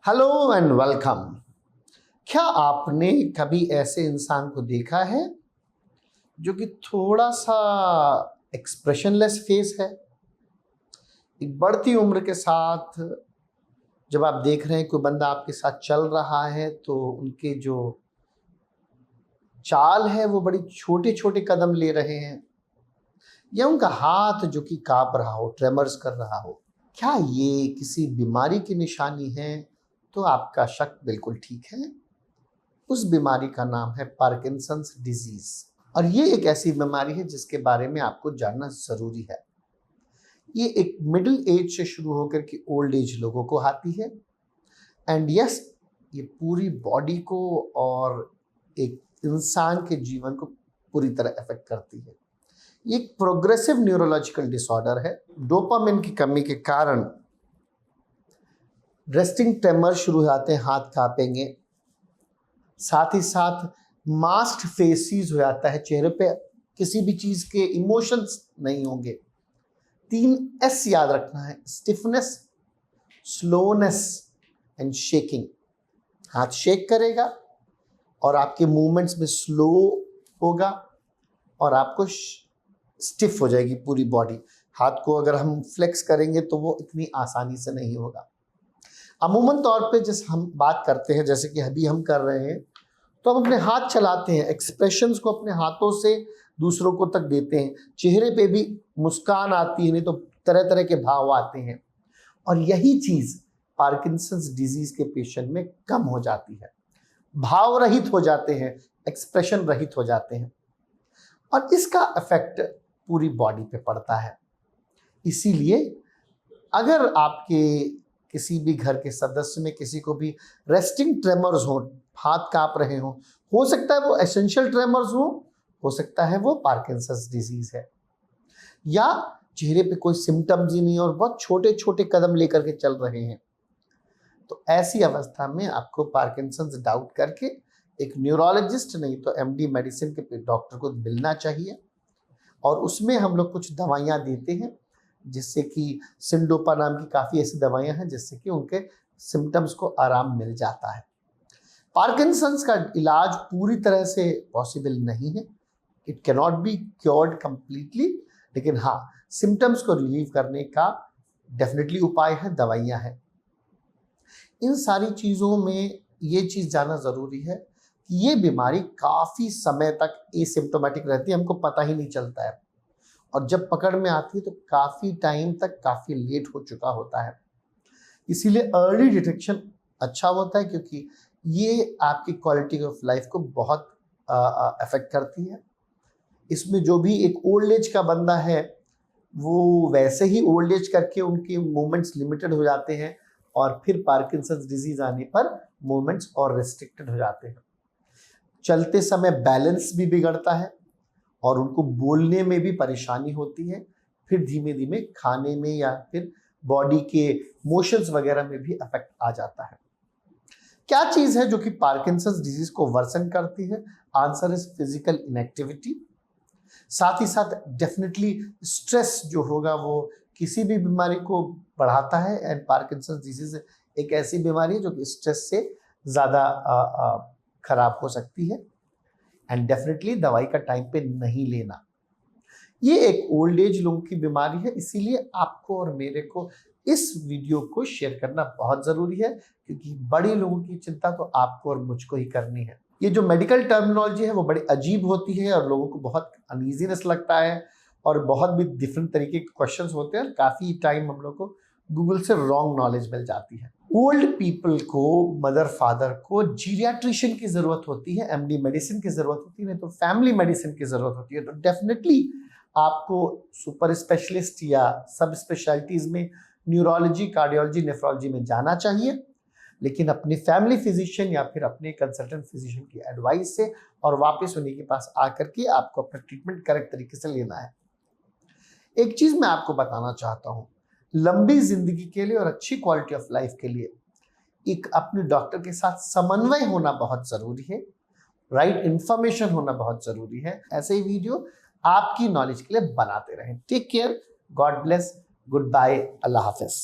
Hello and welcome. क्या आपने कभी ऐसे इंसान को देखा है जो कि थोड़ा सा एक्सप्रेशनलेस फेस है? एक बढ़ती उम्र के साथ जब आप देख रहे हैं कोई बंदा आपके साथ चल रहा है तो उनके जो चाल है वो बड़ी छोटे छोटे कदम ले रहे हैं, या उनका हाथ जो कि कांप रहा हो, ट्रेमर्स कर रहा हो। क्या ये किसी बीमारी की निशानी है? तो आपका शक बिल्कुल ठीक है। उस बीमारी का नाम है पार्किंसंस डिजीज, और ये एक ऐसी बीमारी है जिसके बारे में आपको जानना जरूरी है। ये एक मिडिल एज से शुरू होकर के ओल्ड एज लोगों को आती है। एंड यस, ये पूरी बॉडी को और एक इंसान के जीवन को पूरी तरह अफेक्ट करती है। ये एक प्रोग्रेसिव न्यूरोलॉजिकल डिसऑर्डर है। डोपामिन की कमी के कारण रेस्टिंग ट्रेमर शुरू हो जाते हैं, हाथ कांपेंगे। साथ ही साथ मास्क्ड फेसेस हो जाता है, चेहरे पे किसी भी चीज के इमोशंस नहीं होंगे। 3S याद रखना है: स्टिफनेस, स्लोनेस एंड शेकिंग। हाथ शेक करेगा और आपके मूवमेंट्स में स्लो होगा और आपको स्टिफ हो जाएगी पूरी बॉडी। हाथ को अगर हम फ्लेक्स करेंगे तो वो इतनी आसानी से नहीं होगा। अमूमन तौर पे जैसे हम बात करते हैं, जैसे कि अभी हम कर रहे हैं, तो हम अपने हाथ चलाते हैं, एक्सप्रेशंस को अपने हाथों से दूसरों को तक देते हैं। चेहरे पे भी मुस्कान आती है, नहीं तो तरह तरह के भाव आते हैं। और यही चीज पार्किंसंस डिजीज के पेशेंट में कम हो जाती है। भाव रहित हो जाते हैं, एक्सप्रेशन रहित हो जाते हैं, और इसका इफेक्ट पूरी बॉडी पे पड़ता है। इसीलिए अगर आपके किसी भी घर के सदस्य में किसी को भी रेस्टिंग ट्रेमर्स हो, हाथ कांप रहे हो सकता है वो एसेंशियल ट्रेमर्स हो सकता है वो पार्किंसंस डिजीज है, या चेहरे पे कोई सिम्टम्स ही नहीं और बहुत छोटे छोटे कदम लेकर के चल रहे हैं, तो ऐसी अवस्था में आपको पार्किंसंस डाउट करके एक न्यूरोलॉजिस्ट नहीं तो MD मेडिसिन के डॉक्टर को मिलना चाहिए। और उसमें हम लोग कुछ दवाइयाँ देते हैं, जिससे कि सिंडोपा नाम की काफ़ी ऐसी दवाइयाँ हैं जिससे कि उनके सिम्टम्स को आराम मिल जाता है। पार्किंसंस का इलाज पूरी तरह से पॉसिबल नहीं है, it can not be cured completely, लेकिन हाँ, सिम्टम्स को रिलीव करने का डेफिनेटली उपाय है, दवाइयाँ हैं। इन सारी चीज़ों में ये चीज़ जानना ज़रूरी है कि ये बीमारी काफ़ी समय तक एसिम्प्टोमेटिक रहती है, हमको पता ही नहीं चलता है, और जब पकड़ में आती है तो काफ़ी टाइम तक काफ़ी लेट हो चुका होता है। इसीलिए अर्ली डिटेक्शन अच्छा होता है, क्योंकि ये आपकी क्वालिटी ऑफ लाइफ को बहुत अफेक्ट करती है। इसमें जो भी एक ओल्ड एज का बंदा है वो वैसे ही ओल्ड एज करके उनके मूवमेंट्स लिमिटेड हो जाते हैं, और फिर पार्किंसंस डिजीज आने पर मूवमेंट्स और रिस्ट्रिक्टेड हो जाते हैं। चलते समय बैलेंस भी बिगड़ता है और उनको बोलने में भी परेशानी होती है। फिर धीमे धीमे खाने में या फिर बॉडी के मोशंस वगैरह में भी इफेक्ट आ जाता है। क्या चीज है जो कि पार्किंसंस डिजीज को वर्सन करती है? Answer is physical inactivity. साथ ही साथ डेफिनेटली स्ट्रेस जो होगा वो किसी भी बीमारी को बढ़ाता है, एंड पार्किंसंस डिजीज एक ऐसी बीमारी है जो कि स्ट्रेस से ज़्यादा खराब हो सकती है। एंड डेफिनेटली दवाई का टाइम पे नहीं लेना। ये एक ओल्ड एज लोगों की बीमारी है, इसीलिए आपको और मेरे को इस वीडियो को शेयर करना बहुत ज़रूरी है, क्योंकि बड़े लोगों की चिंता तो आपको और मुझको ही करनी है। ये जो मेडिकल टर्मिनोलॉजी है वो बड़ी अजीब होती है और लोगों को बहुत अनईजीनेस लगता है, और बहुत भी डिफरेंट तरीके के क्वेश्चंस होते हैं। काफ़ी टाइम हम लोग को गूगल से रॉन्ग नॉलेज मिल जाती है। ओल्ड पीपल को, मदर फादर को जीरियाट्रिशियन की ज़रूरत होती है, MD मेडिसिन की ज़रूरत होती है, नहीं तो फैमिली मेडिसिन की ज़रूरत होती है। तो डेफिनेटली आपको सुपर स्पेशलिस्ट या सब स्पेशलिटीज़ में न्यूरोलॉजी, कार्डियोलॉजी, नेफ्रोलॉजी में जाना चाहिए, लेकिन अपने फैमिली फिजिशियन या फिर अपने कंसल्टेंट फिजिशियन की एडवाइस से और वापस उन्हीं के पास आकर के आपको अपना ट्रीटमेंट करेक्ट तरीके से लेना है। एक चीज़ मैं आपको बताना चाहता हूँ, लंबी जिंदगी के लिए और अच्छी क्वालिटी ऑफ लाइफ के लिए एक अपने डॉक्टर के साथ समन्वय होना बहुत ज़रूरी है, राइट इंफॉर्मेशन होना बहुत ज़रूरी है। ऐसे ही वीडियो आपकी नॉलेज के लिए बनाते रहें। Take care, God bless, good bye, Allah हाफिज।